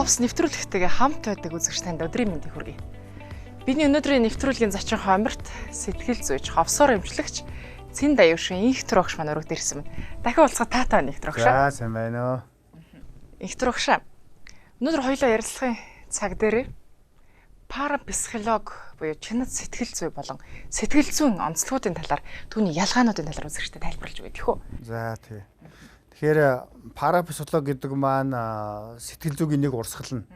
ховс нэвтрүүлэгтэйгээ хамт байдаг үзэгч танд өдрийн мэндийг хүргэе. Бидний өнөөдрийн нэвтрүүлгийн зочин хомберт сэтгэл зүйч, ховсоор эмчлэгч Цэн Даюушин их турагш маань өргөд ирсэн байна. Дахин уулзахад таатай байна их турагш. За сайн байна уу. Их турагш. Өнөөдөр хоёулаа ярилцлагын цаг дээр парапсихолог буюу чинад сэтгэл зүй болон сэтгэл зүйн онцлогуудын талаар түүний ялгаануудын талаар үзэгчдэд тайлбарлаж өгье гэх үү. За тий. Тэгэхээр парапсихолог гэдэг маань сэтгэл зүйн нэг урсгал нь.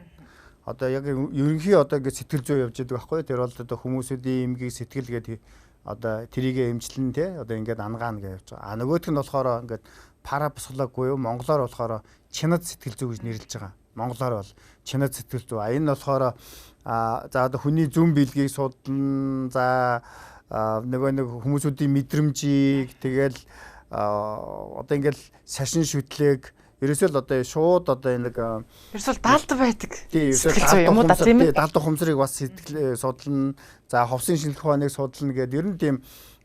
Одоо яг ерөнхий одоо ингэ сэтгэл зүй явж байгаа байхгүй. Тэр бол одоо хүмүүсүүдийн эмгэг сэтгэл гэдэг одоо тэрийг эмчлэн тий одоо ингээд ангаана гэж явж байгаа. Нөгөөх нь болохоор ингээд парапсихолог буюу монголоор болохоор чинад сэтгэл зүй гэж нэрлэж байгаа. Монголоор бол чинад сэтгэл зүй. Энэ нь болохоор за одоо хүний зүн билгийг судлана. За нэг хүмүүсүүдийн мэдрэмжийг тэгэл одоо ингээл шашин шүтлэг ерөөсөө л одоо шууд одоо нэг ерөөсөө даалд байдаг. Тийм ерөөсөө юм уу да тийм ээ. Даалд ухамсарыг бас сэтгэл судлана. За ховсын шинжилгээ ухааныг судлана гэдэг ер нь тийм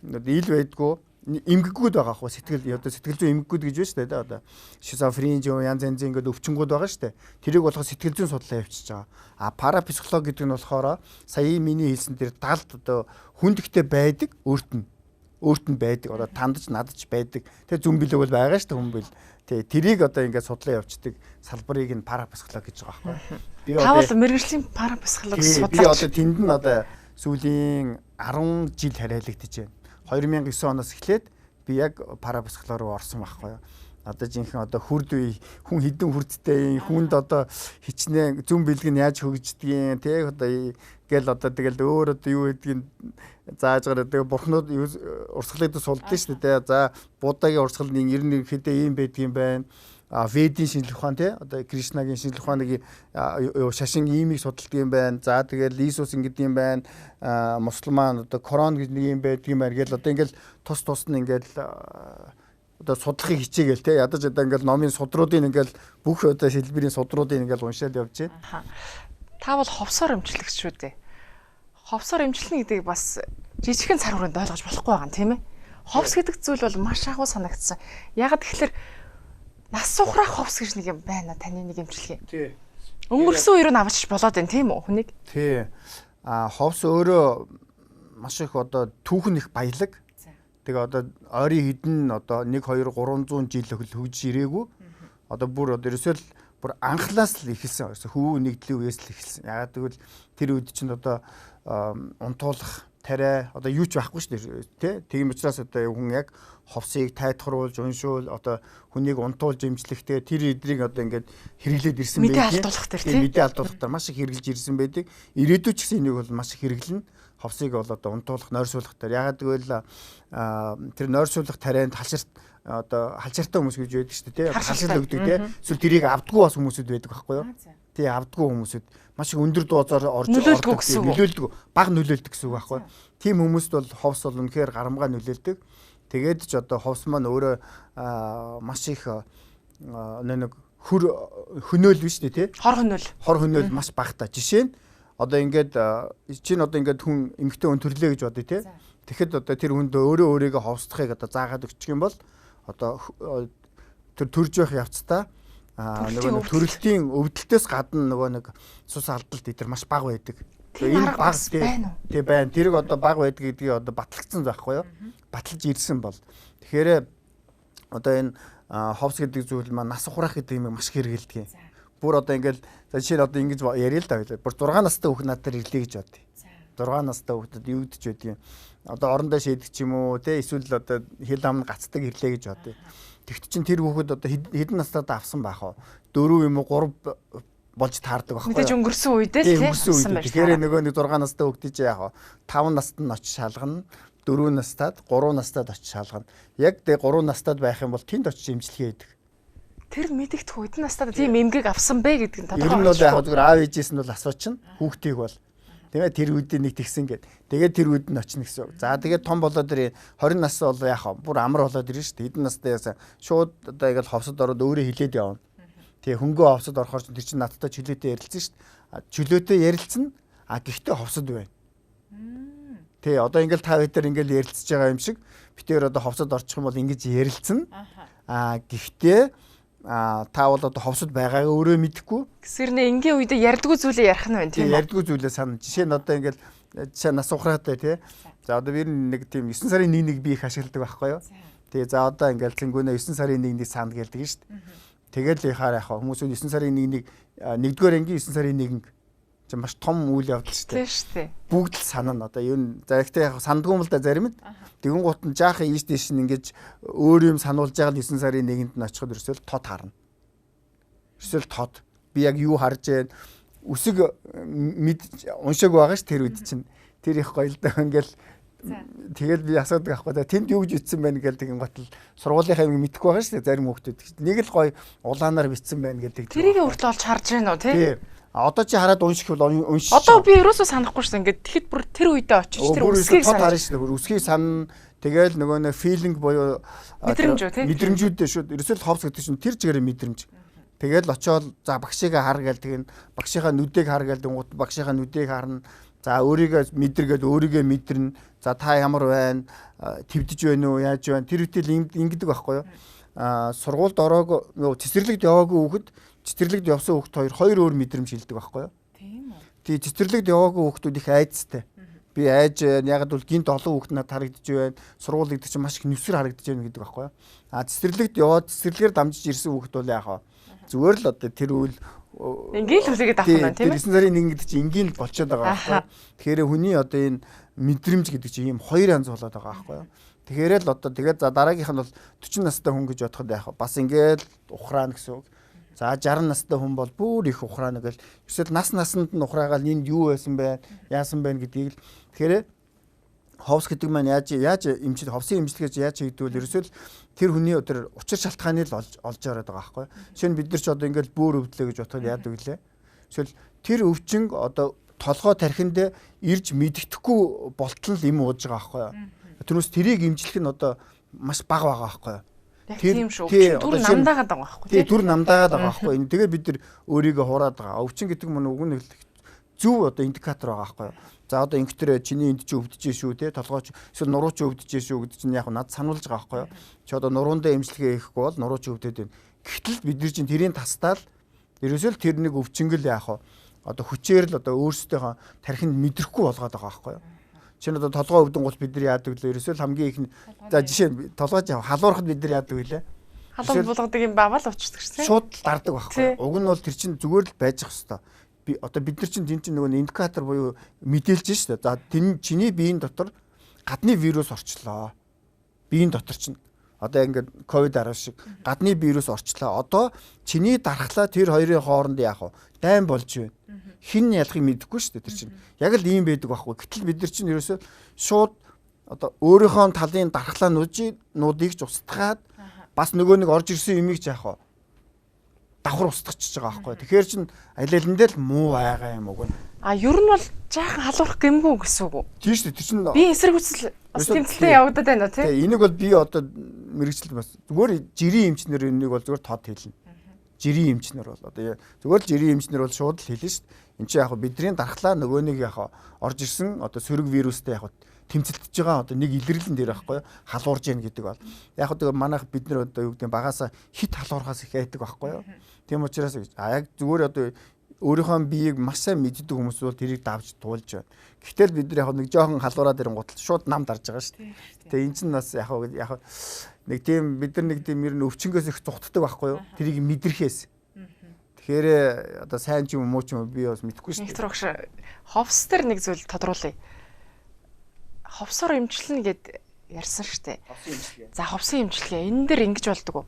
ил байдгүй эмгэгүүд байгаа хгүй сэтгэл одоо сэтгэл зүйн эмгэгүүд гэж байна шүү дээ одоо шизофрен янз янзын ингээд өвчнгүүд байгаа шүү дээ. Тэрийг болохоор сэтгэл зүйн судлаа явуулчихж байгаа. Парапсихолог гэдэг нь болохоор сая миний хэлсэн тэр даалд одоо хүндэгтэй байдаг өөрт нь байдаг одоо тандж надж байдаг. Тэгээ зүн билэг бол байгаа шүү дээ хүн бил. Тэгээ тэрийг одоо ингээд судлаа явуулдаг салбарыг нь парапсихолог гэж байгаа байхгүй. Тавал мэргэжлийн парапсихолог судлаач. Би одоо тэнд нь одоо сүүлийн 10 жил хариалагдчихэв. 2009 оноос эхлээд би яг парапсихолог руу орсон байхгүй юу. Одоо жинхэнэ одоо хүрд үе хүн хідэн хүрдтэй хүнд одоо хичнээн зүн бэлэг нь яаж хөгждгийг тий одоо гэл одоо тэгэл өөр одоо юу гэдгийг зааж гараад тэгээ бурхнууд урсгалыг сулдсан шүү дээ. За Буддагийн урсгал нь ерөнхийдөө ийм байдгийн байна. Ведийн шинжлэх ухаан тий одоо Кришнагийн шинжлэх ухааны шашин иймийг судалдаг юм байна. За тэгэл Иесус ингэдэг юм байна. Мусульман одоо Коран гэж нэг юм байдаг юм байна. Гэл одоо ингээл тус нь ингээл одоо судлахыг хичээгээл тий ядаж одоо ингээл номын судруудын ингээл бүх одоо шилбэрийн судруудын ингээл уншаад явж байна. Та бол ховсоор эмчлэгч шүү дээ. Ховсоор эмчлэн гэдгийг бас жижигхэн цар хүрээнд ойлгож болохгүй байгаа юм тийм ээ. Ховс гэдэг зүйл бол маш агуу санагдсан. Ягаад тэгэхээр нас сухрах ховс гэж нэг юм байна таны нэг эмчилгээ. Тий. Өнгөрсөн үеэр нь авчиж болоод байна тийм үү хүнийг? Тий. Ховс өөрөө маш их одоо түүхэн их баялаг. Тэгээ одоо ойрын хідэн одоо 1 2 300 жил хөгж ирээгүй. Одоо бүр одоо ерөөсөө л бүр анхлаас л эхэлсэн. Хөвөө нэгдлийн үеэс л эхэлсэн. Ягаад гэвэл тэр үед чинь одоо унтуулах тариа одоо юу ч байхгүй шүү дээ тий. Тийм учраас одоо хүн яг ховсыг тайтгаруулж уншуул одоо хүнийг унтуулж имжлэхтэй тэр эдрийг одоо ингээд хэрэглээд ирсэн байдаг. Мэдээ алдуулах тэр тий. Мэдээ алдуулах тэр маш их хэрэгжилж ирсэн байдаг. Ирээдүйд ч гэсэн энийг бол маш их хэрэглэнэ. Ховсыг бол одоо унтуулах, нойрсуулах тэр ягаад гэвэл тэр нойрсуулах тарианд халширт одоо халширтай хүмүүс гэж байдаг шүү дээ тий. Халшил өгдөг тий. Эсвэл тэрийг авдаггүй бас хүмүүсүүд байдаг байхгүй юу? Тий авдаггүй хүмүүсүүд маш их өндөр дуузаар орж нөлөөлдөг баг нөлөөлдөг гэсэн үг байхгүй. Тийм хүмүүст бол ховс бол үнэхээр гарамгаа нөлөөлдөг. Тэгээд ч одоо ховс маань өөрөө маш их нэг хөнөөл биш үү тий? Хор хөнөөл маш багтаа. Жишээ нь одоо ингээд чинь одоо ингээд хүн эмгтэн хүн төрлөө гэж бодъё тий. Тэгэхэд одоо тэр хүнд өөрийгөө ховсдохыг одоо заагаад өгчих юм бол одоо тэр төрж байх явцдаа нөгөө төрөлтийн өвдөлтөөс гадна нөгөө нэг цус алдалт эдэр маш бага байдаг. Энэ баг тий байна. Тэрэг одоо бага байдаг гэдгийг одоо батлагдсан байхгүй юу? Баталж ирсэн бол. Тэгэхээр одоо энэ ховс гэдэг зүйл маань нас ухрах гэдэг юм маш хэрэгэлдэг. Бүр одоо ингээл жишээ нь одоо ингэж яриа л да. Бүр 6 настай хүүхэд надад ирлээ гэж бодъё. 6 настай хүүхдэд юу гэдэж байдгийг одоо орондоо шийдэг ч юм уу те эсвэл одоо хил амн гацдаг ирлээ гэж бодъё. Тэгт чинь тэр хүүхэд одоо хэдэн настайд авсан байх вэ? 4 юм уу 3 болж таардаг байхгүй юу? Мэдээж өнгөрсөн үедээ л тийм. Тэгэхээр нөгөө нэг 6 настай хүүхдээ чи яах вэ? 5 наст нь очиж шалгана. 4 настайд 3 настайд очиж шалгана. Яг тэг 3 настайд байх юм бол тэнд очиж имжлэгээ хийдэг. Тэр мэдэгдэх хэдэн настайд тийм эмгэг авсан бэ гэдэг нь тодорхой. Ер нь бол яг зүгээр аав ээжээс нь бол асуучин хүүхдийг бол тэгээ тэр үедээ нэг тэгсэн гээд тэгээд тэр үед нь очно гэсэн. За тэгээд том болоод тэр 20 нас бол яах вэ? Бүр амар болоод ирнэ шүү дээ. Хэдэн настай яасан шууд одоо ингээл ховсод ороод өөрөө хилээд явна. Тэгээ хөнгөө ховсод орохоор тэр чинь надтай чөлөөтэй ярилцсан шүү дээ. Чөлөөтэй ярилцсан. Гэхдээ ховсод байна. Тэ одоо ингээл та хоёр ингээл ярилцж байгаа юм шиг битээр одоо ховсод орчих юм бол ингэж ярилцсан. Гэхдээ та бол одоо ховсод байгаагаа өөрөө мэдэхгүй. Гэсэрнээ энгийн үедээ ярьдгүй зүйлээ ярих нь байна тийм үү? Ярьдгүй зүйлээ санана. Жишээ нь одоо ингээд жишээ нас ухраатай тий. За одоо би нэг тийм 9 сарын 1-ийг би их ашигладаг байхгүй юу? Тэгээ за одоо ингээд зингүүнээ 9 сарын 1-ийг санд гэлдэг шүү дээ. Тэгэл яхаар яхаа хүмүүсүүд 9 сарын 1-ийг 1-р ангийн 9 сарын 1 чинь маш том үйл явдал шүү дээ. Тийм шүү дээ. Бүгд л санана. Одоо юу за ихтэй яг сандгүй юм л да зарим нь. Тэгэн гут нь жаахан ийш тийш нь ингэж өөр юм сануулж байгаа 9 сарын 1-нд нь очиход ерөөсөө тод харна. Ерөөсөө тод. Би яг юу харж байна? Үсэг уншааг байгаа ш тэр үед чинь. Тэр их гоё л да ингээл тэгэл би асуудаг аахгүй. Тэнд юу гэж ütсэн байна гэл тэгэн гот л сургуулийнхаа юм мэдэхгүй байгаа ш зарим хүүхдүүд. Нэг л гоё улаанаар бичсэн байна гэдэг. Тэрийг хүртэл олж харж байна уу тий? Одоо чи хараад унших бол уншиж. Одоо би ерөөсөө санахгүй шээ. Ингээд тэгэхэд бүр тэр үедээ очиж тэр үсгийг харна шүү дээ. Үсгийг санана. Тэгэл нөгөө нэг филинг буюу мэдрэмжүүдээ шүү. Ерөөсөө ховс гэдэг чинь тэр чигээр мэдрэмж. Тэгэл очиод за багшигаа хар гээл тэгэн багшийнхаа нүдийг хар гээл тэнгуут багшийнхаа нүдийг харна. За өөрийгөө мэдэргээд өөрийгөө мэдэрнэ. За та ямар байна? Твдэж байна уу? Яаж байна? Тэр үтэл ингэдэг байхгүй юу? Сургуульд ороогүй цэцэрлэгт яваагүй хүүхэд цэцэрлэгт явсан хүүхэд хоёр өөр мэдрэмж хилдэг байхгүй юу? Тийм үү. Тий цэцэрлэгт яваагүй хүүхдүүд их айцтай. Би айж яг бол гинт олон хүүхэд надад харагдаж байна. Сургууль гэдэг чинь маш их нүсгэр харагдаж байна гэдэг байхгүй юу? Цэцэрлэгт яваад цэцэрлэгээр дамжиж ирсэн хүүхэд бол яах вэ? Зүгээр л одоо тэр үйл энгийн л хүлээгээд авах юм байна тийм ээ. 9 сарын 1 гэдэг чинь энгийн л болчиход байгаа байхгүй юу? Тэгэхээр хүний одоо энэ мэдрэмж гэдэг чинь ийм хоёр янз болоод байгаа байхгүй юу? Тэгэхээр л одоо тэгээд за дараагийнх нь бол 40 настай хүн гэж бодоход яах вэ? Бас ингээд ухраана гэсэн үг. За 60 настай хүн бол бүр их ухраана гэл. Эсвэл насанд нь ухраагаал энд юу байсан бэ? Яасан бэ гэдгийг л тэгэхээр ховс гэдэг маань яаж эмчил ховсын эмчилгээ яаж хийгдвэл ерөөсөө тэр хүний өдөр учир шалтгааны л олж ороод байгаа байхгүй. Жишээ нь бид нар ч одоо ингээд бөөр өвдлөө гэж бодоход яадаг вүлээ. Эсвэл тэр өвчин одоо толгой тархинд ирж мэддэхгүй болтол юм ууж байгаа байхгүй. Тэрнээс тэрийг эмчлэх нь одоо маш бага байгаа байхгүй. Тийм шүү. Түр намдаагаад байгаа байхгүй. Тийм түр намдаагаад байгаа байхгүй. Тэгээ бид нар өөрийгөө хураад байгаа. Өвчин гэдэг нь үг нь зөв одоо индикатор байгаа байхгүй. За одоо инктер чиний энд чи өвдөж шүү те толгойч эсвэл нуруу чи өвдөж шүү гэдэг чинь яг над сануулж байгаа байхгүй. Чи одоо нуруундаа эмчилгээ хийхгүй бол нуруу чи өвдөд байна. Гэтэл бид нар чинь тэрийг тастаал ерөөсөө л тэр нэг өвчнгөл яах вэ? Одоо хүчээр л одоо өөрсдийнхөө тархинд мэдрэхгүй болгоод байгаа байхгүй. Чинь одоо толгой өвдөн гол бид нар яадаг вэ? Ерөөсөө л хамгийн их за жишээ нь толгойч халуурахад бид нар яадаг вэ? Халуун болгодог юм бавал уучдаг шээ. Шууд дардаг байхгүй. Уг нь бол тэр чинь зүгээр л байж ах хэвээр. Одоо бид нар чинь тэн чинь нөгөө индикатор буюу мэдээлж шүү дээ. За тэн чиний биеийн дотор гадны вирус орчлоо. Биеийн дотор чинь одоо ингээд ковид-19 шиг гадны вирус орчлоо. Одоо чиний дархлаа тэр хоёрын хооронд яах вэ? Дайн болж байна. Хин ялахыг мэдэхгүй шүү дээ тэр чинь. Яг л ийм байдаг байхгүй. Гэтэл бид нар чинь ерөөсөө шууд одоо өөрийнхөө талын дархлаануудыг ч устгаад бас нөгөө нэг орж ирсэн юмыг ч яах вэ? Давхар устгachж байгаа байхгүй. Тэгэхээр чин алиалан дээр л муу байгаа юм уу гэнэ. Ер нь бол жаахан халуурах гэмгүй гэсэн үг үү? Тийм шүү дээ. Тэр чин би эсрэг үсэл бас тэмцэлтэй явагдаад байна уу тий? Энийг бол би одоо мэрэгчлэл бас зүгээр жирийн эмчнэр энийг бол зүгээр тод хэлнэ. Жирийн эмчнэр бол одоо зүгээр л жирийн эмчнэр бол шууд л хэлнэ шүү дээ. Энд чи яг бидний дархлаа нөгөө нэг яг орж ирсэн одоо сөрөг вирустэй яг тэмцэлтэж байгаа одоо нэг илэрлэн дээр байхгүй халуурж яах гэдэг бол яг одоо манайх бид нар одоо юу гэдэг багасаа хит халуурхаас их айдаг байхгүй юу. Тийм учраас яг зүгээр одоо өөрийнхөө биеийг маш сайн мэддэг хүмүүс бол тэрийг давж туулж байна. Гэтэл бид нар яг нэг жоохон халуураад ирэн гутал шууд нам дарж байгаа шүү дээ. Тэгээ энэ чинь бас яг нэг тийм бид нар нэг тийм ер нь өвчнгөөс их зүхтдаг байхгүй юу. Тэрийг мэдрэхээс. Тэгэхээр одоо сайн ч юм уу ч юм би бас мэдэхгүй шүү дээ. Нэгтэр огш ховс төр нэг зүйл тодруулъя. Ховсоор эмчилнэ гэд ярьсан шүү дээ. За ховсын эмчилгээ энэ дэр ингэж болдог уу?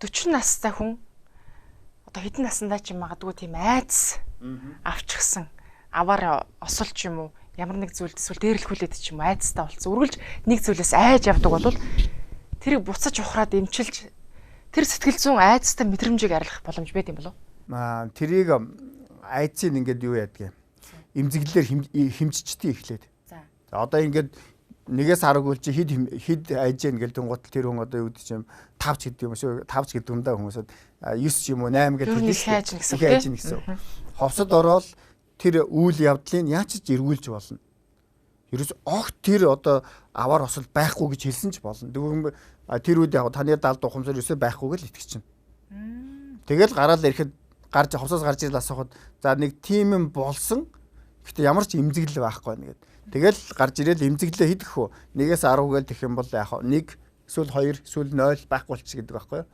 40 настай хүн одоо хэдэн наснда ч магадгүй тийм айдас авчихсан аваар осолч юм уу ямар нэг зүйлд эсвэл дээрлэхүүлээд ч юм уу айдастай болсон үргэлж нэг зүйлээс айж явдаг бол тэрийг буцаж ухраад эмчилж тэр сэтгэл зүйн айдастай мэдрэмжийг арилгах боломж байд юм болов? Тэрийг айдсыг ингээд юу яадаг юм эмзэглэлээр хэмжичтэй эхлээд. За одоо ингээд нэгээс хараггүй чи хэд айж яах гээл тунгуутал тэр хүн одоо юу гэдэг юм 5 ч гэдэг юм шүү 5 ч гэдэг юм да хүмүүсд 9 ч юм уу 8 гэдэг хэлж гэсэн. Ховсод ороод тэр үйл явдлыг яаж ч эргүүлж болно. Ерөөс огт тэр одоо аваар осол байхгүй гэж хэлсэн ч болно. Тэгвэл тэр үед яг таны даалд ухамсар ерөөсөө байхгүй гэж итгэж чинь. Тэгэл гараад ирэхэд ховсоос гарч ирэл асуухад за нэг тим юм болсон. Гэхдээ ямар ч эмзэглэл байхгүй нэгэд. Тэгэл гарч ирэл эмзэглэлээ хийх хөө. 1-ээс 10 гээл тэгэх юм бол яг нэг эсвэл 2 эсвэл 0 байхгүй болчих гэдэг байхгүй юу?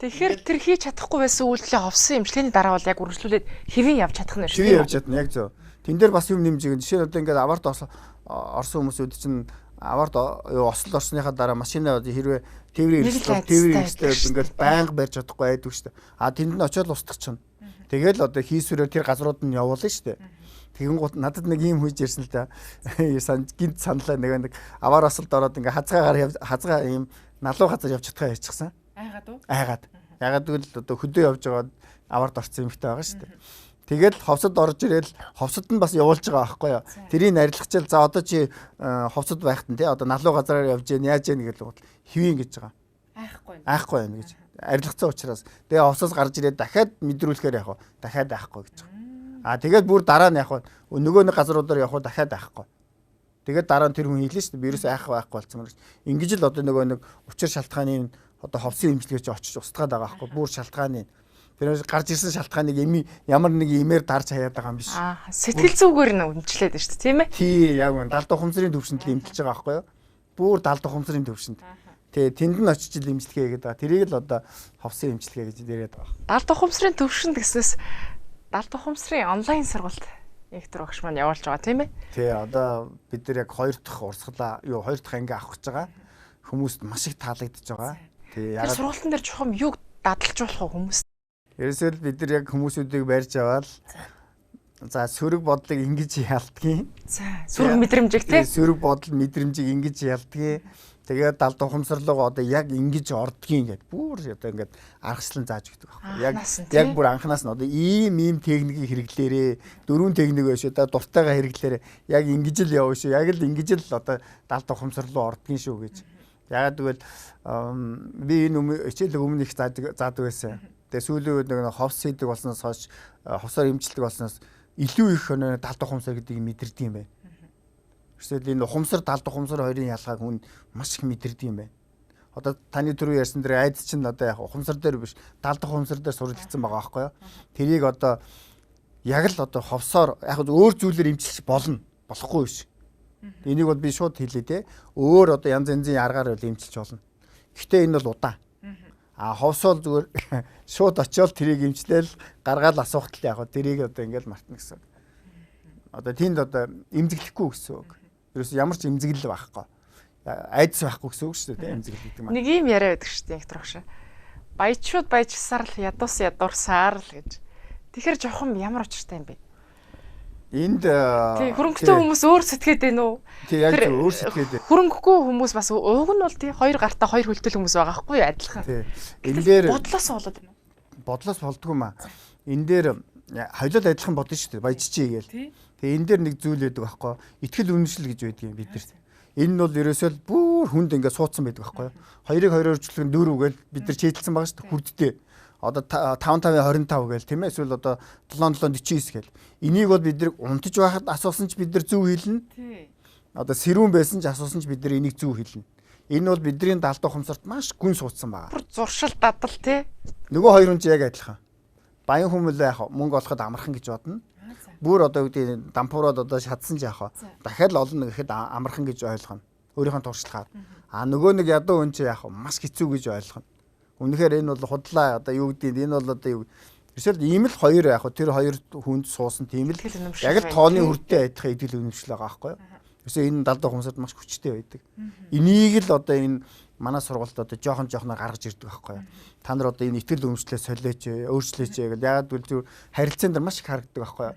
Тэгэхээр тэр хийж чадахгүй байсан үйлдэлээ ховсон эмчилгээний дараа бол яг үргэлжлүүлээд хэвэн явж чадах нь шүү. Хэвэн явж чадна яг зөв. Тэн дээр бас юм нэмжиг. Жишээ нь одоо ингээд аварт орсон хүмүүсүүд чинь аварт осол орсныхаа дараа машинаа хэрвээ тээврийн эрсдэл ингээд байнга барьж чадахгүй байдаг шүү дээ. А тэнд нь очиод устгах чинь. Тэгэл одоо хийсвэрээр тэр газрууд нь явуулна шүү дээ. Тэгэн гут надад нэг юм хүйж ирсэн л да. Гинт саналаа нэг аваар осолд ороод ингээ хазгаа ийм налуу газар явж чадхаа ярьчихсан. Айгаад. Ягаад гэвэл одоо хөдөө явж байгаад аварт орсон юмхтэй байгаа шүү дээ. Тэгэл ховсод орж ирэл ховсод нь бас явуулж байгаа байхгүй юу. Тэрийг арилгачаал за одоо чи ховсод байхад нь тий одоо налуу газараар явж яа яаж яа гэж бол хэвэн гэж байгаа. Айхгүй юм гэж. Арилгацсан учраас тэгээ ховсоос гарч ирээд дахиад мэдрүүлэхээр яг дахиад айхгүй гэж байгаа. А тэгээд бүр дараа нь яг нөгөө нэг газруудаар явах дахиад айхгүй. Тэгээд дараа нь тэр хүн хэлсэн шүү дээ. Вирус айхгүй болсон мөн. Ингэж л одоо нөгөө нэг учир шалтгааны одоо ховсын эмчилгээ чи очиж устгаад байгаа байхгүй. Бүр шалтгааны тэр гарч ирсэн шалтгааныг ямар нэг имээр дарж хаяад байгаа юм биш. Сэтгэл зүгээр нь үнэлээд байна шүү дээ, тийм ээ? Тий, яг үнэ. Далд ухамсарын төвшөнд л эмчилж байгаа байхгүй юу? Бүр далд ухамсарын төвшөнд. Тэгээ тэнд нь очиж л эмчилгээ гэдэг. Тэрийг л одоо ховсын эмчилгээ гэж яриад байгаа. Далд ухамсарын төвшөнд гэснээс далд ухамсарын онлайн сургалт Виктор багш маань явуулж байгаа тийм ээ? Тий, одоо бид нар яг 2 дахь урсгалаа 2 дахь анги авах гэж байгаа. Хүмүүст маш их таалагдж байгаа. Тий, яг сургалтын дээр чухам юг дадалж болох хүмүүс. Ерөөсөө бид нар яг хүмүүсүүдийг барьж аваад за сөрөг бодлыг ингэж ялдгийг. За сөрөг мэдрэмжийг тий. Сөрөг бодол мэдрэмжийг ингэж ялдгийг. Тэгээд далд ухамсарлага одоо яг ингэж ордгийн гэдэг. Бүр одоо ингээд аргачлан зааж өгдөг байхгүй. Яг бүр анханаас нь одоо ийм техникийг хэрэглээрээ 4 техник байш одоо дуртайгаа хэрэглээрээ яг ингэж л явна шүү. Яг л ингэж л одоо далд ухамсарлага ордгийн шүү гэж. Ягаад гэвэл би энэ хичээлэг өмнө их заадаг байсан. Тэгээ сүүлийн үед нэг ховс хийдэг болсноос хойш ховсоор эмчилдэг болсноос илүү их далд ухамсар гэдгийг мэдэрдэг юм байна. Эсвэл энэ ухамсар далд ухамсар хоёрын ялгааг хүн маш их мэдэрдэг юм байна. Одоо таны түрүү ярьсан дээр айдас чинь одоо яг ухамсар дээр биш далд ухамсар дээр сурлагдсан байгаа байхгүй юу? Тэрийг одоо яг л одоо ховсоор яг өөр зүйлээр эмчилж болохгүй биш. Энийг бол би шууд хэлээ те. Өөр одоо янз янзын аргаар эмчилж болно. Гэхдээ энэ бол удаан. А ховсол зүгээр шууд очиод тэрийг эмчлээл гаргаал асуухт л яг тэрийг одоо ингээл мартна гэсэн. Одоо тэнд одоо эмзэглэхгүй гэсэн үг. Ерөөс ямар ч эмзэглэл байхгүй. Айдас байхгүй гэсэн үг шүү дээ эмзэглэл гэдэг маань. Нэг юм яриа байдаг шүү дээ Виктор багш. Баячууд баяжсаар л ядуусаар л гэж. Тэгэхээр жоохон ямар учиртай юм бэ? Энд тий хөрөнгөтэй хүмүүс өөр сэтгэхэд байна уу? Тий яг өөр сэтгэхэд. Хөрөнгөгүй хүмүүс бас ууг нь бол тий хоёр гартаа хоёр хөлтөл хүмүүс байгаа хгүй юу адилхан. Тий. Энэ дээр бодлоос болоод байна уу? Бодлоос болдгоо маа. Энэ дээр хоёулаа адилхан бодно шүү дээ. Баяжчий гээл. Тэгээ энэ дээр нэг зүйл байдаг байхгүй. Итгэл үнэмшил гэж байдаг юм бид нар. Энэ нь бол ерөөсөө бүр хүнд ингээд суудсан байдаг байхгүй. Хоёрыг хоёроор үржүүлэх нь 4 гээл бид нар чийдэлсэн байгаа шүү дээ. Хүрддээ. Одоо 5-5-25 гээл тийм ээ эсвэл одоо 7-7-49 гээл. Энийг бол бид нар унтаж байхад асуусан ч бид нар зөв хэлнэ. Тий. Одоо сэрүүн байсан ч асуусан ч бид нар энийг зөв хэлнэ. Энэ бол бидний далд ухамсарт маш гүн суудсан байгаа. Бүр зуршил дадал тий. Нөгөө хоёр хүн ч яг адилхан. Баян хүмүүлээ яг мөнгө олоход амархан гэж бодно. Бүр одоо үүдээ дампуураад одоо шатсан ч яах вэ? Дахиад л олно гэхэд амархан гэж ойлгоно. Өөрийнхөө туршлагаар. А нөгөө нэг ядуу хүн ч яах вэ? Маш хэцүү гэж ойлгоно. Үнэхээр энэ бол худлаа одоо юу гэдэг энэ бол одоо юу эсвэл ийм л хоёр яг тэр хоёр хүнд суусан тийм л яг л тооны хүртээ айдах идэл үнэмшил байгаа байхгүй юу. Эсвэл энэ далд ухамсарт маш хүчтэй байдаг. Энийг л одоо энэ манай сургалт одоо жоохон гаргаж ирдэг байхгүй юу. Та нар одоо энэ итгэл үнэмшлээ солиоч өөрчлөөч гэл ягаад гэвэл харилцаан дээр маш их харагддаг байхгүй юу.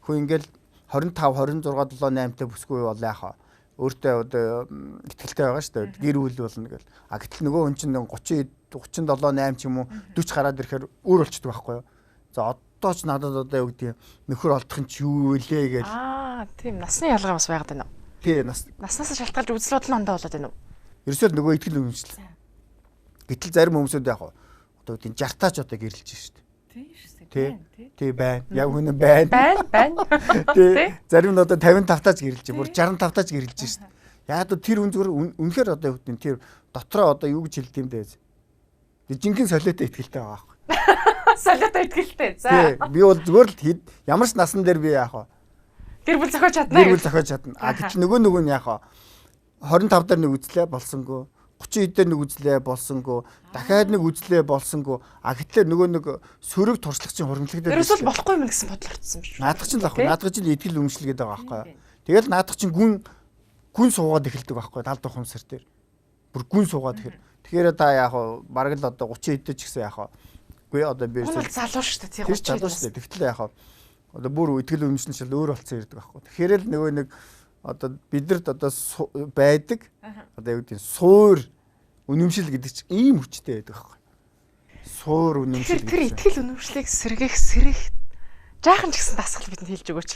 Хөө ингээл 25 26 7 8-тай бүсгүй бол яах вэ? Өөртөө одоо итгэлтэй байгаа шүү дээ. Гэр бүл болно гэл. А гэтэл нөгөө хүн чинь 37 8 ч юм уу 40 гараад ирэхээр өөр болчдөг байхгүй юу. За одоо ч надад одоо юу гэдэг нөхөр олдох нь ч юу вэ гээл. Тийм насны ялгаа бас байгаад байна уу? Тий наснаас шалтгаалж үзэл бодол нь ондоо болоод байна уу? Ерөөсөө нөгөө итгэл үнэмшил. Гэтэл зарим хүмүүсүүд яг одоо үгүй 60 таач одоо гэрэлж шүү дээ. Тий байна. Яг хүн байна. Байна. Тий. Зарим нь одоо 55 таач гэрэлж, бүр 65 таач гэрэлж шүү дээ. Яг тэр хүн зүгээр үнэхээр одоо юу гэдэг тэр дотроо одоо юу гэж хэлдэм дээ. Жинхэнэ солиотой ихтэй байгаа байхгүй. Солиотой итгэлтэй. За. Тий. Би бол зүгээр л ямар ч насан дээр би яах вэ? Гэр бүл зохиож чадна. Гэр бүл зохиож чадна. А гэтэл нөгөө нь яах вэ? 25 дээр нэг үзлээ болсонгүй. 30 дээр нэг үзлээ болсонгүй. Дахиад нэг үзлээ болсонгүй. А гэтэл нөгөө нэг сөрөг туршлагчийн хуримтлагдаг. Ерөөсөө болохгүй юм гэсэн бодол орцсон биш үү? Наадах чинь л ахгүй. Наадах чинь итгэл үнэмшилгээд байгаа байхгүй. Тэгэл наадах чинь гүн суугаад эхэлдэг байхгүй. Талд ухамсар дээр. Бүр гүн суугаад ихэр. Тэгэхээр та яах вэ? Бараг л одоо 30 эдэж ч гэсэн яах вэ? Үгүй одоо би залуу шүү дээ. Тэр залуу шүү дээ. Тэгтэл яах вэ? Одоо бүр итгэл үнэмшил шил өөр болцсон ирдэг байхгүй. Тэгэхээр л нөгөө нэг одоо бидэрт одоо байдаг одоо юу гэдэг суур үнэмшил гэдэг чинь ийм хүчтэй байдаг байхгүй. Суур үнэмшил. Тэр итгэл үнэмшлийг сэргэх жаахан ч гэсэн дасгал бидэнд хэлж өгөөч.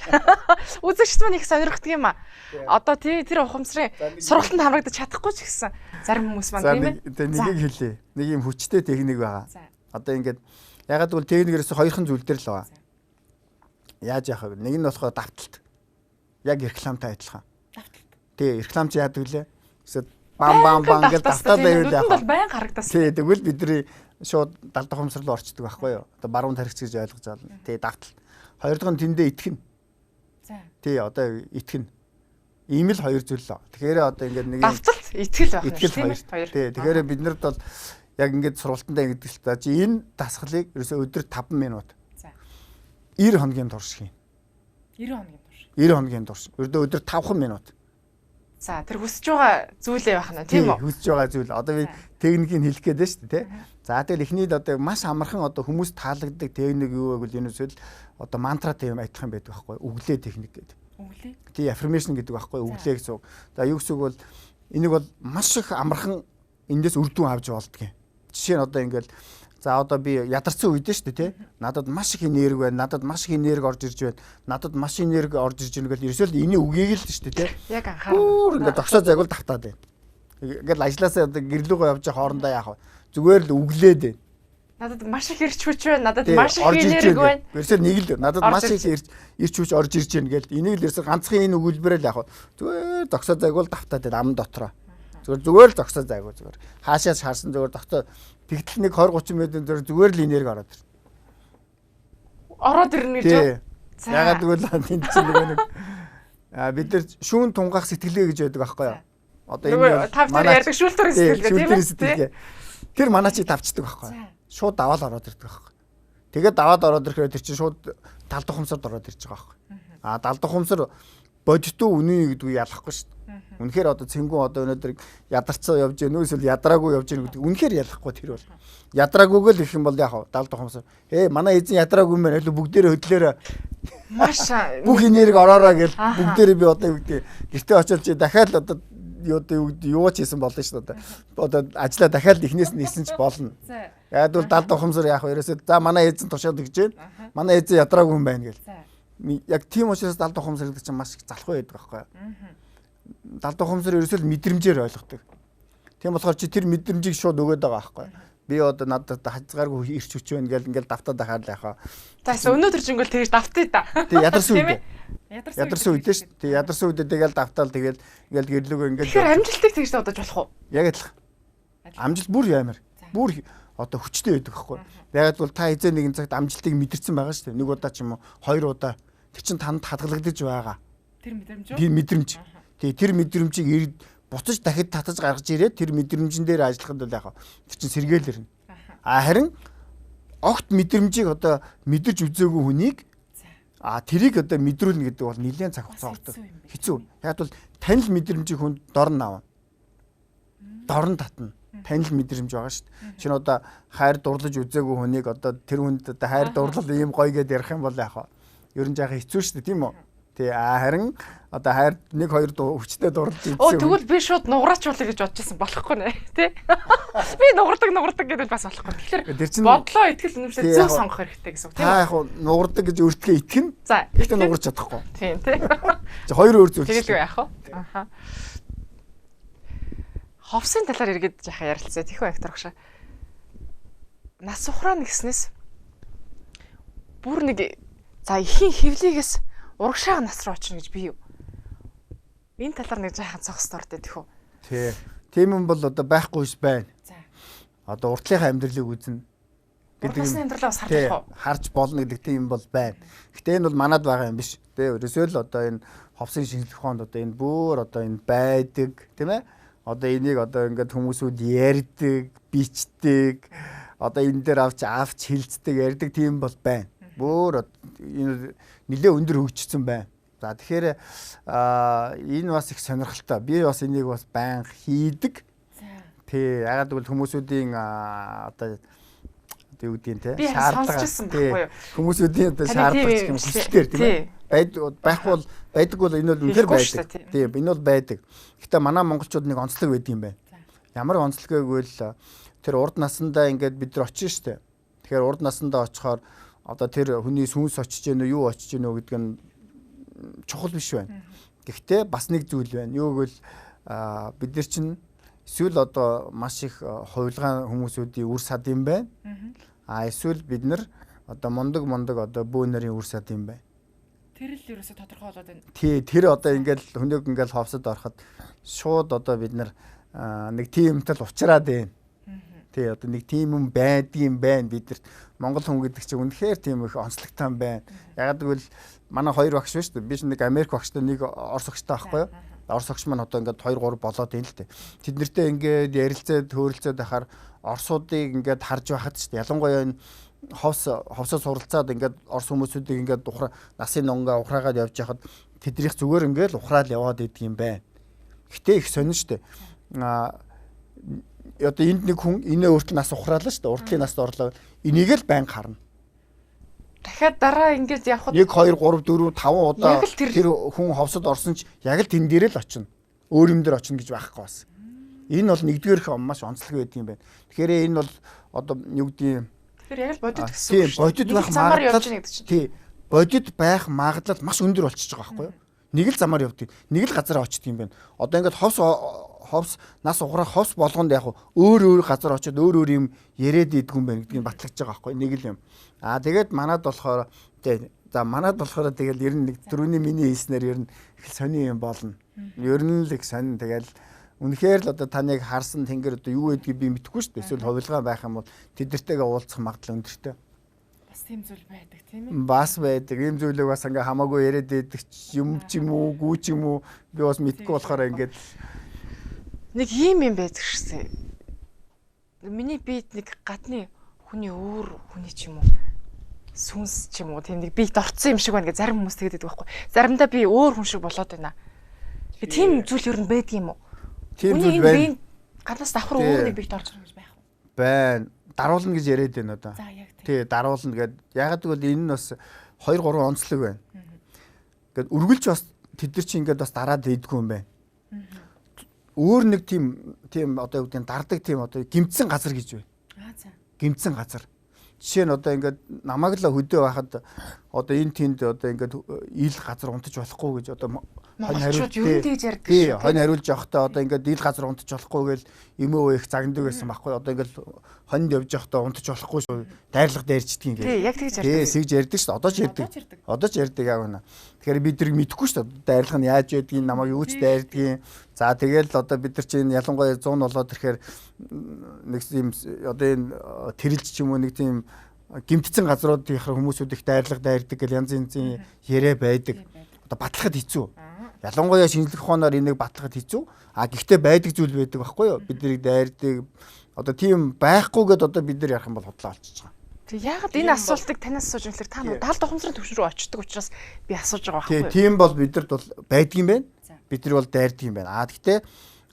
Үзэгчд маань их сонирхдаг юм аа. Одоо тэр ухамсарын сургалтанд хамрагдаж чадахгүй ч гэсэн зарим хүмүүс маань тийм ээ. Нэгийг хэлээ. Нэг юм хүчтэй техник байгаа. Одоо ингээд ягаад гэвэл техникээс хоёрхан зүйл дээр л байгаа. Яаж яах вэ? Нэг нь болохоор давталт. Яг рекламтай адилхан. Давталт. Тий, рекламч яадаг лээ. Эсвэл бам гэж давтаад байвал яах вэ? Бол байн гарагдсан. Тий, тэгвэл бидний шууд далд ухамсар руу орчдөг байхгүй юу? Одоо баруун тархич гэж ойлгож байна. Тий, давталт. Хоёрдугаар нь тэндээ итгэн. За. Тий, одоо итгэн. Ийм л хоёр зүйл л. Тэгэхээр одоо ингээд нэг давталт, итгэл байх юм шиг хоёр. Тий, тэгэхээр биднэрд бол яг ингээд сургалтандаа ингэдэг л та. Чи энэ дасгалыг ерөөсөө өдөрт 5 минут. За. 90 хоногийн турш хийн. 90 хоногийн турш. 90 хоногийн турш. Өдөрт 5 минут. За, тэр хүсэж байгаа зүйлээ байх нь тийм үү? Хүсэж байгаа зүйл. Одоо би техникийг хэлэх гээд байна шүү дээ, тий. За тэгэл эхний л одоо маш амархан одоо хүмүүс таалагддаг техник юу вэ гэвэл энэсэл одоо мантратай юм айтах юм байдаг байхгүй үглээ техник гэдэг. Үглээ. Тий affirmation гэдэг байхгүй үглээ гэсэн үг. За юу гэсэн үг бол энийг бол маш их амархан эндээс үр дүн авч болдгоо. Жишээ нь одоо ингээл за одоо би ядарсан үед шүү дээ тий. Надад маш их энерги байна. Надад маш их энерги орж ирж байна. Надад маш энерги орж ирж байгаа гэл ерөөсөө энэ үгийг л шүү дээ тий. Яг анхаарал. Ингээд зогсоо загвал тавтаад байна. Ингээл ажилласаа одоо гэрлүүгөө явж байгаа хоорондоо яах вэ? Зүгээр л үглээд байна. Надад маш их ирч хүч байна. Надад маш их энерги байна. Ерөөсөө нэг л надад маш их ирч хүч орж ирж байна гэл энийг л ерөөсөө ганцхан энэ өгүүлбэрээр яах вэ? Зүгээр зогсоо загвал тавтаад байна ам дотроо. Зүгээр л зогсоо загвал зүгээр. Хаашаас харсан зүгээр тогтоо тэгтэл нэг 20 30 минутын зүгээр л энерги ороод ирнэ. Ороод ирнэ гэж үү? Ягаад гэвэл энэ чинь нэг бид нар шүүн тунгаах сэтгэлгээ гэж байдаг аахгүй юу? Одоо энэ манай ярьдаг шүүлтүр сэтгэлгээ тийм ээ. Тэр манай чи давчдаг аахгүй юу? Шууд даваал ороод ирдэг аахгүй юу? Тэгээд даваад ороод ирэхээр тэр чинь шууд талд ухамсарт ороод ирж байгаа аахгүй юу? А талд ухамсар бодитуу үнэн гэдгийг ялахгүй шүү дээ. Үнэхээр одоо цэнгүүн одоо өнөөдөр ядарцаа явж гэнэ үү эсвэл ядраагүй явж гэнэ гэдэг үнэхээр ялахгүй тэр бол. Ядраагүйг л их юм бол яах вэ? Далд ухамсар. Манай эзэн ядраагүй юм байна. Илүү бүгдээрээ хөдлөөрэй. Маш бүх энерги ороорой гэл бүгдээрээ би одоо юу гэдэг гэртээ очиж чи дахиад одоо юу ч хийсэн болно шүү дээ. Одоо ажиллаа дахиад эхнээс нь хийсэн ч болно. Яг бол далд ухамсар яах вэ? Ерөөсөө за манай эзэн тушаад гэж байна. Манай эзэн ядраагүй юм байна гэл. Яг тийм учраас далд ухамсар гэдэг чинь маш их залхуу байдаг байхгүй юу? Далд ухамсар ерөөсөө л мэдрэмжээр ойлгодог. Тийм болохоор чи тэр мэдрэмжийг шууд өгöd байгаа байхгүй юу? Би одоо надад хязгааргүй ирч хүч байна гэл ингээл давтаад байхаар л яхаа. За өнөөдөр ч ингээл тэгж давтъя да. Тэг ядарсан үед. Ядарсан үед шүү. Тэг ядарсан үед тэгэл давтаал тэгэл ингээл гэрлүүгөө ингээл. Тэгэхээр амжилтыг тэгж бодож болох уу? Яг адилхан. Амжилт бүр ямар. Бүр одоо хүчтэй байдаг байхгүй. Яг бол та эзэн нэгэн цагт амжилтыг мэдэрсэн байгаа шүү. Нэг удаа ч юм уу, хоёр удаа. Тэг чин танд хадгалагдаж байгаа. Тэр мэдрэмж үү? Тэр мэдрэмж. Тэг тэр мэдрэмжийг буцаж дахид татаж гаргаж ирээд тэр мэдрэмжэн дээр ажиллахад бол яг тэр чин сэргээл ирнэ. Харин огт мэдрэмжийг одоо мэдэрч үзээгүй хүнийг тэрийг одоо мэдрүүлнэ гэдэг бол нэлээд цаг хугацаа ордог. Хэцүү. Яг бол танил мэдрэмжийг хүнд дорн авна. Дорн татна. Танил мэдрэмж байгаа шүү дээ. Шинэ одоо хайр дурлаж үзээгүй хүнийг одоо тэр хүнд одоо хайр дурлал ийм гоё гэдээ ярих юм бол яг ер нь жаахан хэцүү шүү дээ, тийм үү? Тий, харин одоо хайр 1 2 хүчтэй дурлж ийдсэн. Тэгвэл би шууд нугараач болъё гэж бодож байсан болохгүй нэ, тий? Би нугардаг гэдэг бас болохгүй. Тэгэхээр бодлоо итгэл үнэмшил зөв сонгох хэрэгтэй гэсэн үг тийм үү? Та яг нугардаг гэж өөртөө итгэн. За, ихтэй нугарч чадахгүй. Тийм, тий. Хоёр өөр зүйл. Тэгэлгүй яах вэ? Аха. Ховсын талаар эргээд яхаа ярилцъя. Тэхүү актер багшаа. Нас ухраана гэснээс бүр нэг за ихийн хөвлийгээс урагшаа нас руу очно гэж би юу? Энэ талаар нэг жаахан цогц дуртай тэхүү. Тий. Тийм юм бол одоо байхгүйс байна. За. Одоо уртлынхаа амьдралыг үзнэ. Урдасны амьдралаа бас харж болох уу? Харж болно гэдэг тийм юм бол байна. Гэтэ энэ бол манад байгаа юм биш. Тэ ерөөсөө л одоо энэ ховсын шинжлэх ухаанд одоо энэ бүр одоо энэ байдаг тийм ээ. Одоо энийг одоо ингээд хүмүүсүүд ярьдаг, бичдэг, одоо энэ дээр авч хилцдэг, ярьдаг тийм бол байна. Бүр энэ нэлээ өндөр хөгжсөн байна. За тэгэхээр энэ бас их сонирхолтой. Би бас энийг бас байнга хийдэг. Тий, ягаад гэвэл хүмүүсүүдийн одоо юу гэдэг нь те шаардлагатай хүмүүсүүдийн одоо шаардлагатай юм хүсэлтээр тийм ээ байдаг бол энэ бол үнэхээр байдаг. Тийм энэ бол байдаг. Гэхдээ манай монголчууд нэг онцлог байдаг юм байна. Ямар онцлог гэвэл тэр урд насандаа ингээд бид нар очиж штэ. Тэгэхээр урд насандаа очихоор одоо тэр хүний сүнс очиж гэнэ юу очиж гэнэ гэдэг нь чухал биш байна. Гэхдээ бас нэг зүйл байна. Юу гэвэл бид нар чинь эсвэл одоо маш их хувилгаан хүмүүсүүдийн үр сад юм байна. Эсвэл бид нар одоо мондог одоо бөө нарын үр сад юм байна. Тэр л ерөөсө тодорхой болоод байна. Тий, тэр одоо ингээл хөнөөг ингээл ховсод ороход шууд одоо бид нар нэг тийм юмтай л уучраад байна. Тий, одоо нэг тийм юм байдгийм байна. Бид нар монгол хүн гэдэг чинь үнэхээр тийм их онцлогтой юм байна. Ягаад гэвэл манай хоёр багш шүү дээ. Би ч нэг Америк багштай нэг Орос багштай байхгүй юу? Орос багш маань одоо ингээд 2 3 болоод байна л дээ. Тэд нартэй ингээд ярилцаад хөөрөлцөөд байхаар орсуудыг ингээд харж байхад шүү дээ. Ялангуяа энэ ховсоо суралцаад ингээд орс хүмүүсүүдийг ингээд насын нонгаа ухраагаад явж байхад тэднийх зүгээр ингээд ухраал яваад идэг юм байна. Гэтэ их сонин шүү дээ. Одоо энд нэг хүн инээ өөртөө нас ухраалаа шүү дээ. Уртлын наст орлоо. Энийг л байнга харна. Дахиад дараа ингэж явхад 1 2 3 4 5 удаа тэр хүн ховсод орсон ч яг л тэн дээр л очино. Өөр юм дээр очино гэж байхгүй бас. Энэ бол нэгдүгээрх маш онцлог байдаг юм байна. Тэгэхээр энэ бол одоо юу гэдэг. Тэгэхээр яг л бодит гэсэн үг шүү. Бодит байх магадлал. Тий. Бодит байх магадлал маш өндөр болчихж байгаа байхгүй юу? Нэг л замаар явдаг. Нэг л газараа очдөг юм байна. Одоо ингээд ховс нас ухрах ховс болгонд яг өөр газар очиод өөр юм яриад идэх юм байна гэдгийг батлагч байгаа байхгүй нэг л юм. Тэгээд манад болохоор манад болохоор тэгэл ер нь нэг дөрөвний миний хийснээр ер нь их сони юм болно. Ер нь л их сонин тэгэл үнэхээр л одоо таныг харсан тэнгэр одоо юу гэдгийг би мэдэхгүй шүү дээ. Эсвэл хувилгаан байх юм бол тэдэртэйгээ уулзах магадлал өндөртэй. Бас тийм зүйл байдаг тийм ээ. Бас байдаг. Ийм зүйлийг бас ингээ хамаагүй яриад идэх юм ч юм уу, гүү ч юм уу би бас мэдэхгүй болохоор ингээд нэг ийм юм байдаг шээ. Миний биед нэг гадны хүний өөр хүний ч юм уу сүнс ч юм уу тийм нэг биед орцсон юм шиг байна гэж зарим хүмүүс тэгээд байдаг байхгүй. Заримдаа би өөр хүн шиг болоод байна. Тийм зүйл ер нь байдаг юм уу? Тийм зүйл байна. Гаднаас давхар өөр нэг биед орж байгаа гэж байх уу? Байна. Даруулна гэж яриад байна одоо. За яг тий даруулна гэд. Ягаад гэвэл энэ нь бас 2 3 онцлог байна. Гэт үргэлж бас тэд нар чи ингээд бас дараад идэггүй юм байна. Өөр нэг тийм одоо юу гэдэг дардаг тийм одоо гимцсэн газар гэж байна. За. Гимцсэн газар. Жишээ нь одоо ингээд намайг л хөдөө байхад одоо энэ тэнд одоо ингээд ил газар унтаж болохгүй гэж одоо хонь хариулт юу тэгж ярьдаг шүү. Тий, хонь хариулж явахдаа одоо ингээд ил газар унтаж болохгүй гэж эмөө их загнадаг байсан байхгүй. Одоо ингээд хонд явж явахдаа унтаж болохгүй шүү. Дайрлага дайрчдаг юм гээ. Тий, яг тэгж ярьдаг. Тий, сэгж ярьдаг шүү. Одоо ч ярьдаг. Одоо ч ярьдаг яг байна. Тэгэхээр бид нар мэдэхгүй шүү. Дайрлага нь яаж байдгийг намайг юу ч дайрдгийг. За тэгэл одоо бид нар чинь ялангуяа 100 болоод ирэхээр нэг юм одоо энэ тэрэлж ч юм уу нэг тийм гимтцэн газруудын хүмүүсүүд их дайрлага дайрдаг гэл янз янзын яриа байдаг. Одоо батлахад хэцүү. Ялангуяа шинжлэх ухаанаар энийг батлахад хэцүү. Гэхдээ байдаг зүйл байдаг байхгүй юу? Бид нарыг дайрдаг. Одоо тийм байхгүйгээд одоо бид нар ярих юм бол худлаа болчихж байгаа. Тэг яагаад энэ асуултыг танаас асууж байхлаар та нар даалд ухамсарын төвшин рүү очдог учраас би асууж байгаа байхгүй юу? Тийм бол бидэрт бол байдаг юм байна. Бид нар бол дайрдаг юм байна. Гэхдээ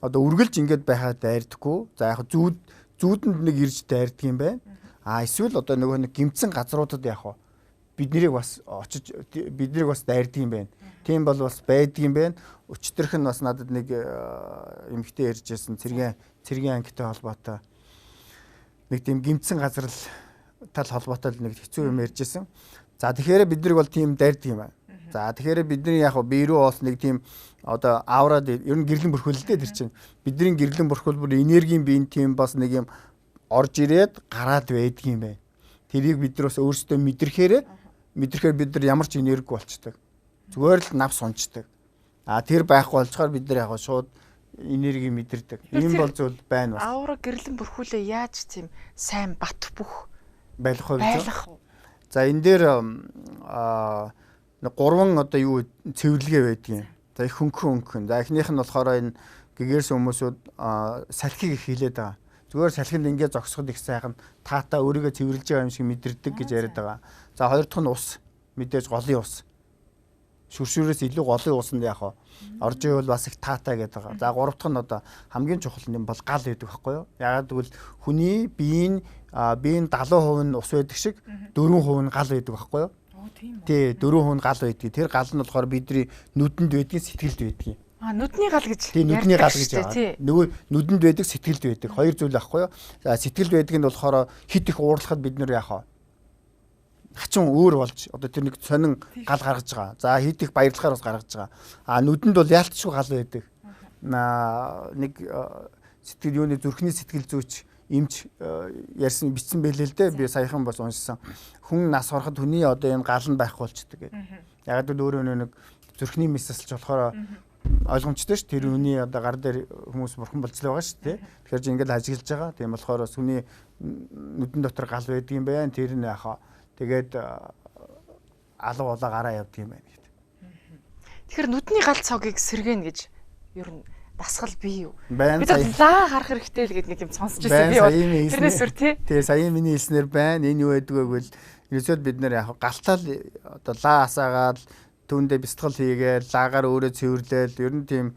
одоо үргэлж ингэж байхад дайрдаггүй. За яг зүүдэнд нэг ирж дайрдаг юм байна. Эсвэл одоо нөгөө нэг гимцэн газруудад яг бид нарыг бас очиж бид нарыг бас дайрдаг юм байна. Тийм бол бас байдаг юм байна. Өчтөрх нь бас надад нэг эмэгтэй ярьжсэн цэргийн ангитай холбоотой нэг тийм гимцэн газар тал холбоотой нэг хэцүү юм ярьжсэн. За тэгэхээр бид нар бол тийм дайрдаг юм байна. За тэгэхээр бидний яг бие рүү бас нэг тийм одоо аурад ер нь гэрлэн бүрхүүлэлтэй тэр чинь бидний гэрлэн бүрхүүл энергийн биеийн тийм бас нэг юм орж ирээд гараад байдаг юм байна. Тэрийг бид нар бас өөрсдөө мэдрэхээр бид нар ямар ч энерги болчдөг. Зүгээр л навс унцдаг. Тэр байхгүй болчоор бид нар яг шууд энерги мэдэрдэг. Ийм бол зүйл байна бас. Аура гэрлэн бүрхүүлээ яаж тийм сайн бат бөх Байлгах уу гэж. Байлгах. За энэ дээр гурван одоо юу цэвэрлэгээ байдгийн. За их хөнгөн. За эхнийх нь болохоор энэ гэгэрс хүмүүсүүд салхиг их хилээд байгаа. Зүгээр салхинд ингээд зогсоход их сайхан таата өөрийгөө цэвэрлж байгаа юм шиг мэдэрдэг гэж яриад байгаа. За хоёр дахь нь ус. Мэдээж голын ус. Шүршүүрээс илүү голын усанд яг орж ивэл бас их таатай гэдэг байгаа. За гурав дахь нь одоо хамгийн чухал юм бол гал гэдэг байхгүй юу? Ягаад гэвэл хүний биеийн 70% нь ус байдаг шиг 4% нь гал байдаг байхгүй юу? Тий, 4% нь гал байдаг. Тэр гал нь болохоор бидний нүдэнд байдгийн сэтгэлд байдгийн. Нүдний гал гэж. Тий, нүдний гал гэж байгаа. Нөгөө нүдэнд байдаг, сэтгэлд байдаг. Хоёр зүйл байхгүй юу? За сэтгэлд байдаг нь болохоор хит их уурлахад бид нэр яах вэ? Хачин өөр болж одоо тэр нэг сонин гал гаргаж байгаа. За хит их баярлахаар бас гаргаж байгаа. Нүдэнд бол яалтчгүй гал байдаг. Нэг сэтгэл юуны зүрхний сэтгэл зүйч эмч ярьсан бичсэн байлээ л дээ. Би саяхан бас уншсан. Хүн нас ороход хүний одоо энэ гал нь байхгүй болчдөг гэдэг. Яг л өөрөө нэг зүрхний мэсэлч болохоор ойлгомжтой ш. Тэр үний одоо гар дээр хүмүүс бурхан болцлоо байгаа ш. Тэгэхээр ингээд ажиглаж байгаа. Тийм болохоор бас хүний нүдэн дотор гал байдаг юм байна. Тэр нь яхаа. Тэгээд алга улаа гараа явдаг юм байна гэдэг. Тэгэхээр нүдний гал цогийг сэргэн гэж ер нь дасгал бий юу? Бид лаа гарах хэрэгтэй л гэдэг нэг юм сонсч байсан би бол. Тэрнээс үр тий. Тэгээ саяын миний хэлснээр байна. Энэ юу байдг вэ гэвэл ерөөсөө бид нэр яг галтаал одоо лаа асаагаад түүндээ бэлтгэл хийгээл лагаар өөрөө цэвэрлээл ер нь тийм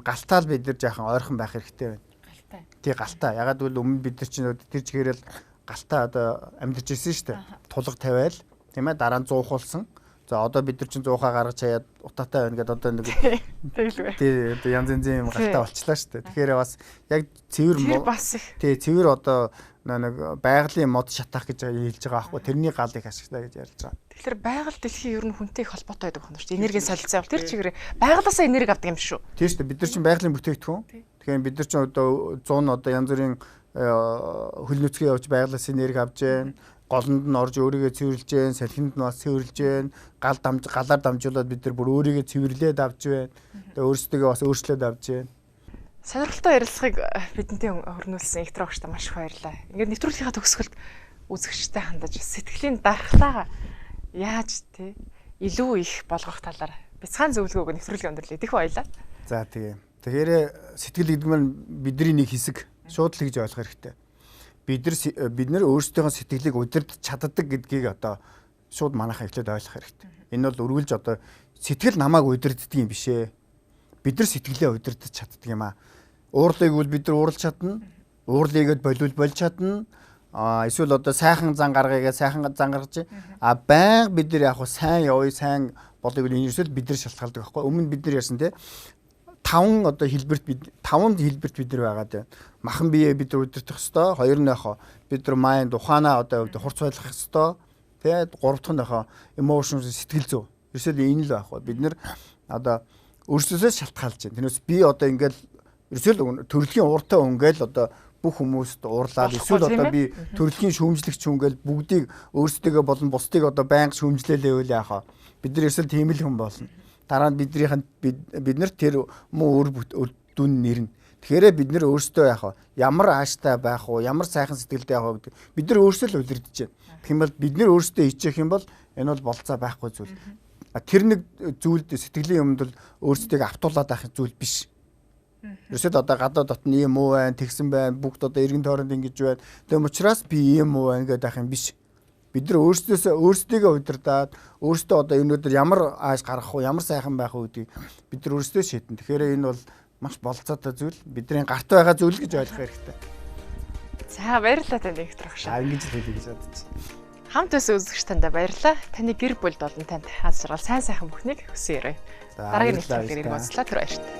галтаал бид нар жаахан ойрхон байх хэрэгтэй байна. Галтай. Тий галтаа. Ягаад гэвэл өмнө бид нар чинь тэр чигээрэл галтаа одоо амьдарч ирсэн шүү дээ. Тулга тавиал тийм ээ дараа нь зуухулсан. За одоо бид нар чинь зуухаа гаргаж хаяад утаатай байна гэдээ одоо нэг тэгэлгүй. Тий одоо янз янзын юм галтаа болчлаа шүү дээ. Тэгэхээр бас яг цэвэр бас их. Тий цэвэр одоо нэг байгалийн мод шатах гэж хэлж байгаа аахгүй тэрний галыг ашиглаа гэж ярьж байгаа. Тэгэхээр байгаль дэлхийн ер нь хүнтэй их холбоотой байдаг юм шүү дээ. Энергийн солилцоо бол тэр чигээр байгалаасаа энерги авдаг юм шүү. Тийм шүү дээ. Бид нар чинь байгалийн бүтээгдэхүүн. Тэгэхээр бид нар чинь одоо 100 одоо янз бүрийн хөл нүцгэн явж байгалаас энерги авж байна. Голонд нь орж өөрийгөө цэвэрлж байна, салхинд нь бас цэвэрлж байна. Галаар дамжуулаад бид нар бүр өөрийгөө цэвэрлээд авч байна. Тэгээ өөрсдөө бас өөрчлөөд авч байна. Сонирхолтой ярилцлагыг бидэнтэй хөрнүүлсэн их трогчтой маш их баярлалаа. Ингээд нэвтрүүлгийнхаа төгсгөлд үзэгчтэй хандаж сэтгэлийн дархлаагаа яаж тий илүү их болгох талаар бяцхан зөвлөгөөг нэвтрүүлгийн өндөрлөө. Их баярлалаа. За тэгээ. Тэгэхээр сэтгэл гэдэг нь бидний нэг хэсэг шууд л гэж ойлгох хэрэгтэй. Бид нар өөрсдийнхөө сэтгэлийг удирдах чаддаг гэдгийг одоо шууд манайхаа эхлээд ойлгох хэрэгтэй. Энэ бол үргэлж одоо сэтгэл намайг удирддаг юм биш ээ. Бид нар сэтгэлээ удирдах чаддаг юм аа. Уурлыг бол бид нар уурлж чадна. Уурлыгэд болж чадна. Эсвэл одоо сайхан зан гаргаягаа сайхан зан гаргаж. Баян бид нар яг сайн явъя, сайн болыг энэ ерөөсөө бид нар шалтгаалдаг байхгүй. Өмнө бид нар ярьсан те 5 хэлбэрт бид нар байгаад байна. Махан биеэ бид нар удирдах ёстой. Хоёр нь яхаа бид нар майнд ухаанаа одоо хурц байлгах ёстой. Тэгээд гурав дахь нь яхаа emotion сэтгэл зүй. Ерөөсөө энэ л байхгүй. Бид нар одоо өөрсдөөсөө шалтгаалж байна. Тэрнээс би одоо ингээл ерөөсөө төрөлхийн ууртай өнгөөл одоо бүх хүмүүст уурлаад эсвэл одоо би төрөлхийн шүүмжлэгч өнгөөл бүгдийг өөрсдөө болон бусдыг одоо байнга шүүмжлээлээ үл яхаа. Бид нар ерөөсөө тийм л хүн болно. Дараа нь бид нар тэр муу үр дүн нэрнэ. Тэгэхээр бид нар өөрсдөө яах вэ? Ямар ааштай байх вэ? Ямар сайхан сэтгэлтэй байх вэ гэдэг бид нар өөрсдөө л удирдах чинь. Тэгэх юм бол бид нар өөрсдөө хичээх юм бол энэ бол болцоо байхгүй зүйл. Тэр нэг зүйлд сэтгэлийн юмд бол өөрсдөө автуулаад авах зүйл биш. Ерөөсөд одоо гадаа дотн ийм муу байна, тэгсэн байна, бүгд одоо эргэн тойронд ингэж байна. Тэгм учраас би ийм муу байна гэдэг ах юм биш. Бид нар өөрсдөө удирдаад өөрсдөө одоо өнөөдөр ямар ааш гаргах вэ, ямар сайхан байх вэ гэдгийг бид нар өөрсдөө шийдэн. Тэгэхээр энэ бол маш болцоотой зүйл. Бидний гарт байгаа зүйл гэж ойлгох хэрэгтэй. За баярлалаа танд их трогш. Ингэж хэлье гэж бодчих. Хамт байсан үзэгч танд баярлалаа. Таны гэр бүл болон танд хаан жаргал сайн сайхан бүхнийг хүсье. Дараагийн нэвтрүүлгээр ирэх болцлоо. Тэр баяртай.